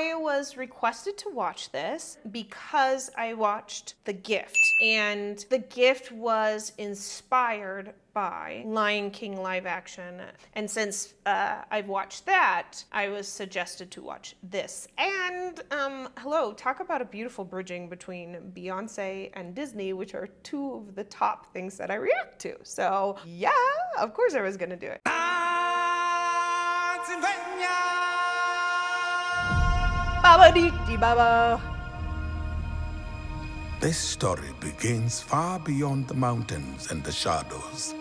I was requested to watch this because I watched The Gift, and The Gift was inspired by Lion King live action. And since I've watched that, I was suggested to watch this. And hello, talk about a beautiful bridging between Beyonce and Disney, which are two of the top things that I react to. So yeah, of course I was gonna do it. Baba dee dee baba. This story begins far beyond the mountains and the shadows.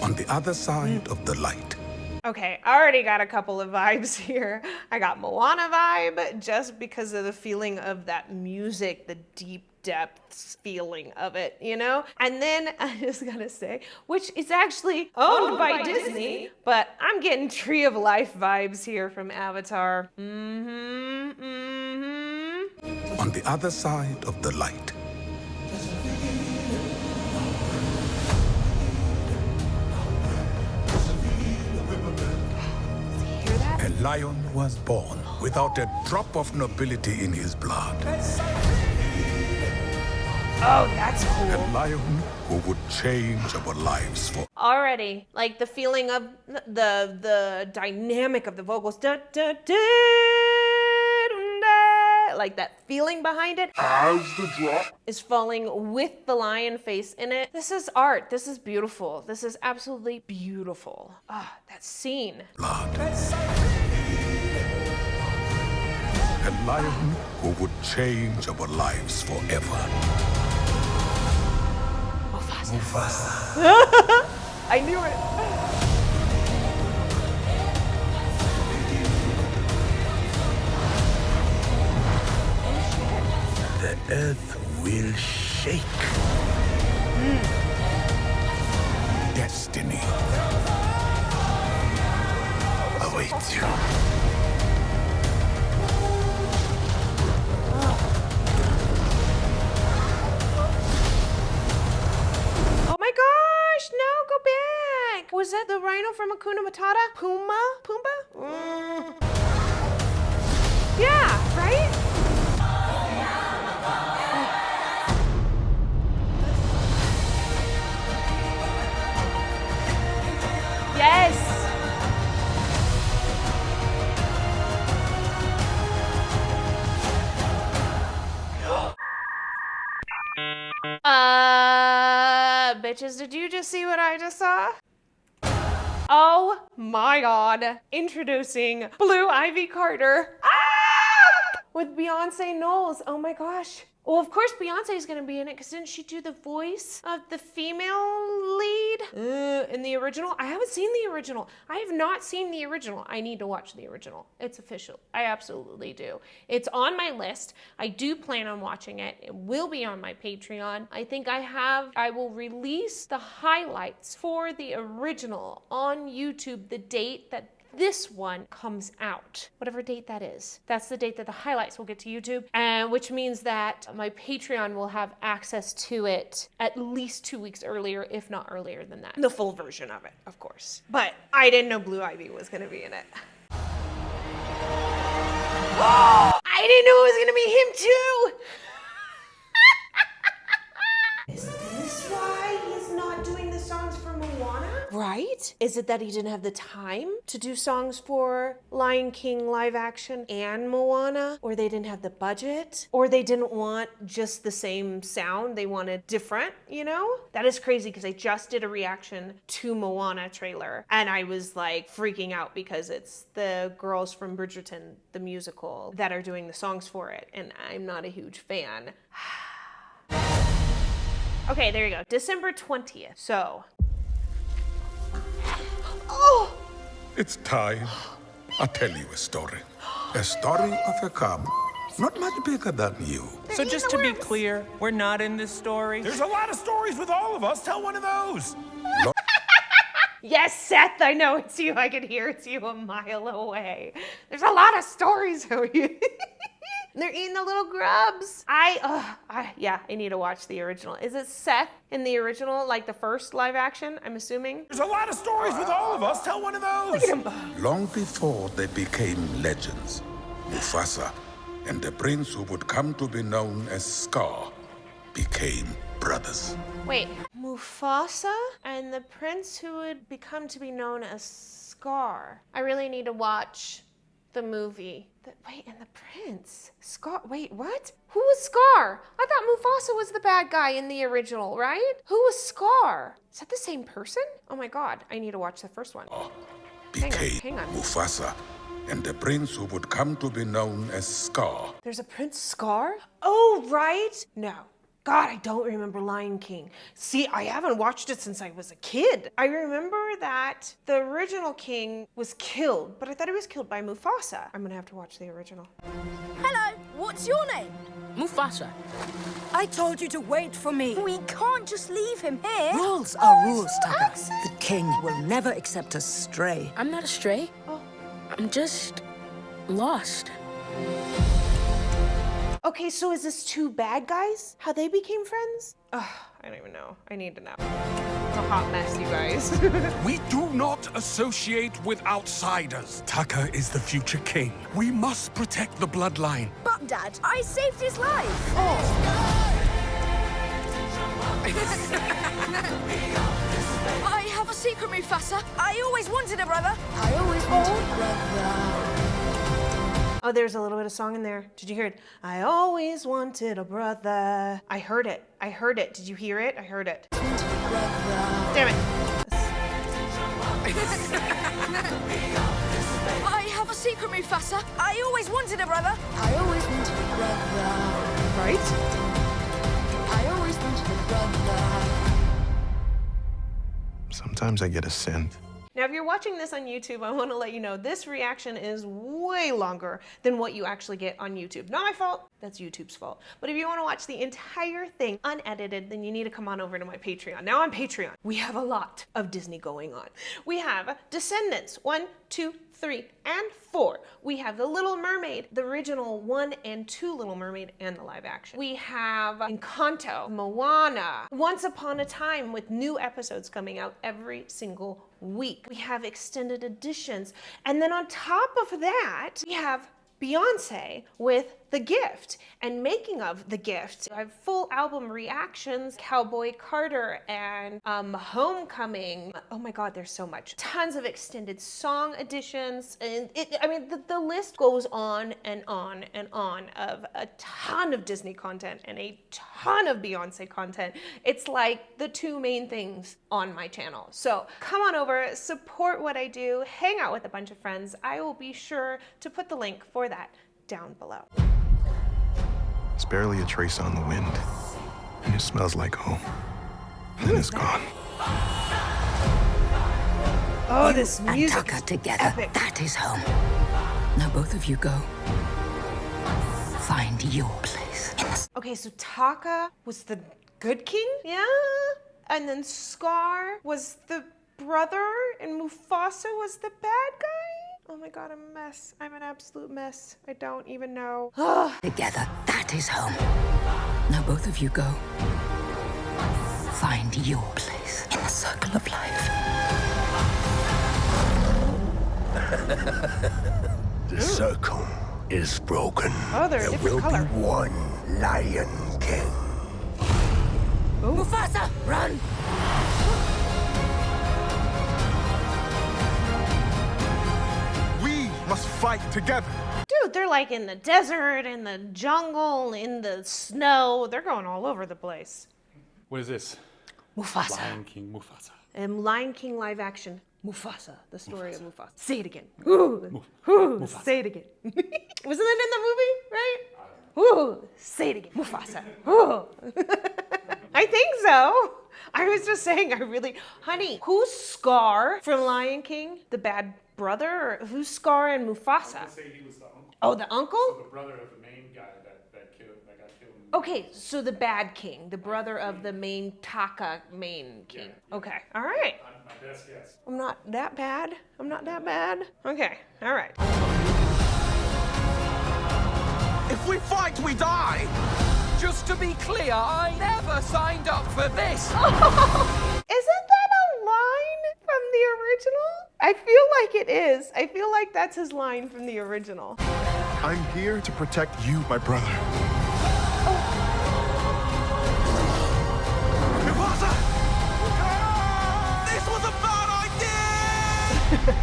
On the other side of the light. Okay, I already got a couple of vibes here. I got Moana vibe just because of the feeling of that music, the deep depths feeling of it, you know? And then I just gotta say, which is actually owned by Disney, but I'm getting Tree of Life vibes here from Avatar. On the other side of the light. A lion was born without a drop of nobility in his blood. Oh, that's cool. A lion who would change our lives for. Already, like the feeling of the dynamic of the vocals, like that feeling behind it As the drop. is falling with the lion face in it. This is art. This is beautiful. This is absolutely beautiful. Ah, that scene. Blood. A lion who would change our lives forever. MUFASA. I knew it. The earth will shake. Destiny awaits you. Oh my gosh, no, go back. Was that the rhino from Hakuna Matata? Pumbaa? Yeah, right? Yes. Bitches, did you just see what I just saw? Oh my god. Introducing Blue Ivy Carter. With Beyonce Knowles. Oh my gosh. Well, of course Beyonce is gonna be in it, because didn't she do the voice of the female lead in the original? I haven't seen the original. I have not seen the original. I need to watch the original. It's official. I absolutely do. It's on my list. I do plan on watching it. It will be on my Patreon. I think I will release the highlights for the original on YouTube the date that this one comes out, whatever date that is. That's the date that the highlights will get to YouTube, and which means that my Patreon will have access to it at least 2 weeks earlier, if not earlier than that. The full version of it, of course. But I didn't know Blue Ivy was gonna be in it. I didn't know it was gonna be him too! Is this why he's not doing the songs for Moana? Right? Is it that he didn't have the time to do songs for Lion King live action and Moana? Or they didn't have the budget? Or they didn't want just the same sound? They wanted different, you know? That is crazy, because I just did a reaction to Moana trailer and I was like freaking out because it's the girls from Bridgerton, the musical, that are doing the songs for it. And I'm not a huge fan. Okay, there you go. December 20th. So. Oh! It's time. I'll tell you a story. A story of a cub, not much bigger than you. So just to be clear, we're not in this story? There's a lot of stories with all of us. Tell one of those. Yes, Seth, I know it's you. I can hear it's you a mile away. There's a lot of stories over here. And they're eating the little grubs. Yeah, I need to watch the original. Is it Seth in the original, like the first live action, I'm assuming? There's a lot of stories with all of us. Tell one of those. Look at him. Long before they became legends, Mufasa and the prince who would come to be known as Scar became brothers. Wait, Mufasa and the prince who would become to be known as Scar. I really need to watch the movie. Wait, and the prince? Scar, wait, what? Who was Scar? I thought Mufasa was the bad guy in the original, right? Who was Scar? Is that the same person? Oh my God, I need to watch the first one. Became hang on. Mufasa and the prince who would come to be known as Scar. There's a Prince Scar? Oh, right? No. God, I don't remember Lion King. See, I haven't watched it since I was a kid. I remember that the original king was killed, but I thought he was killed by Mufasa. I'm gonna have to watch the original. Hello, what's your name? Mufasa. I told you to wait for me. We can't just leave him here. Rules are rules, Taka. The king will never accept a stray. I'm not a stray. Oh. I'm just lost. Okay, so is this two bad guys? How they became friends? Ugh, I don't even know. I need to know. It's a hot mess, you guys. We do not associate with outsiders. Taka is the future king. We must protect the bloodline. But, Dad, I saved his life. I have a secret, Mufasa. I always wanted a brother. I always wanted a brother. Oh, there's a little bit of song in there. Did you hear it? I always wanted a brother. I heard it. I heard it. Did you hear it? I heard it. Damn it. I have a secret, Mufasa. I always wanted a brother. I always wanted a brother. Right? I always wanted a brother. Sometimes I get a scent. Now, if you're watching this on YouTube, I want to let you know this reaction is way longer than what you actually get on YouTube. Not my fault, that's YouTube's fault. But if you want to watch the entire thing unedited, then you need to come on over to my Patreon. Now on Patreon, we have a lot of Disney going on. We have Descendants 1, 2, 3, and 4. We have The Little Mermaid, the original 1 and 2 Little Mermaid, and the live action. We have Encanto, Moana, Once Upon a Time, with new episodes coming out every single week. We have extended editions. And then on top of that, we have Beyonce with The Gift and making of The Gift. I have full album reactions, Cowboy Carter and Homecoming. Oh my God, there's so much. Tons of extended song editions. And the list goes on and on and on of a ton of Disney content and a ton of Beyonce content. It's like the two main things on my channel. So come on over, support what I do, hang out with a bunch of friends. I will be sure to put the link for that down below. It's barely a trace on the wind, and it smells like home. Then it's gone. Oh, this And music Taka is together. epic. That is home. Now both of you go. Find your place in the Okay, so Taka was the good king? Yeah. And then Scar was the brother, and Mufasa was the bad guy? Oh my God, I'm a mess. I'm an absolute mess. I don't even know. together. That is home. Now both of you go. Find your place in the circle of life. The circle is broken. Oh, they're a There different will color. be one Lion King. Mufasa, run! We must fight together. Dude, they're like in the desert, in the jungle, in the snow. They're going all over the place. What is this? Mufasa. Lion King Mufasa. Lion King live action. Mufasa, the story of Mufasa. Say it again. Say it again. Wasn't that in the movie, right? Say it again. Mufasa. I think so. I was just saying, honey, who's Scar from Lion King? The bad brother? Or who's Scar and Mufasa? Say he was the uncle. Oh, the uncle? The brother of the main guy that got killed. Okay, so the bad king, the brother of the main Taka main king. Yeah. Okay, all right. My best guess. I'm not that bad. Okay, all right. If If we fight, we die! Just to be clear, I never signed up for this! Isn't that a line from the original? I feel like it is. I feel like that's his line from the original. I'm here to protect you, my brother. Mufasa! This was a bad idea!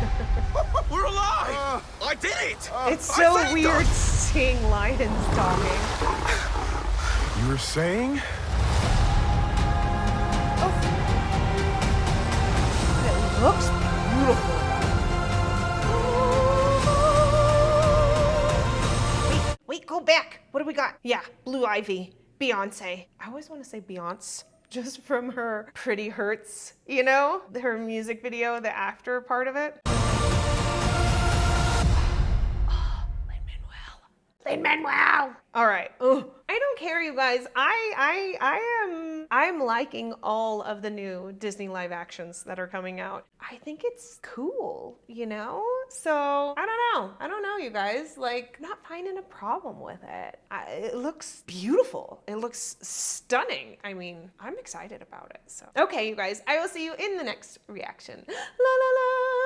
We're alive! I did it! It's so weird seeing lions talking. You were saying? It looks beautiful. Wait, go back. What do we got? Yeah, Blue Ivy, Beyonce. I always want to say Beyonce, just from her Pretty Hurts, you know? Her music video, the after part of it. Lin-Manuel. All right. Ugh. I don't care, you guys. I'm liking all of the new Disney live actions that are coming out. I think it's cool, you know? So I don't know, you guys. Like, not finding a problem with it. It looks beautiful. It looks stunning. I mean, I'm excited about it. So okay, you guys. I will see you in the next reaction. La la la.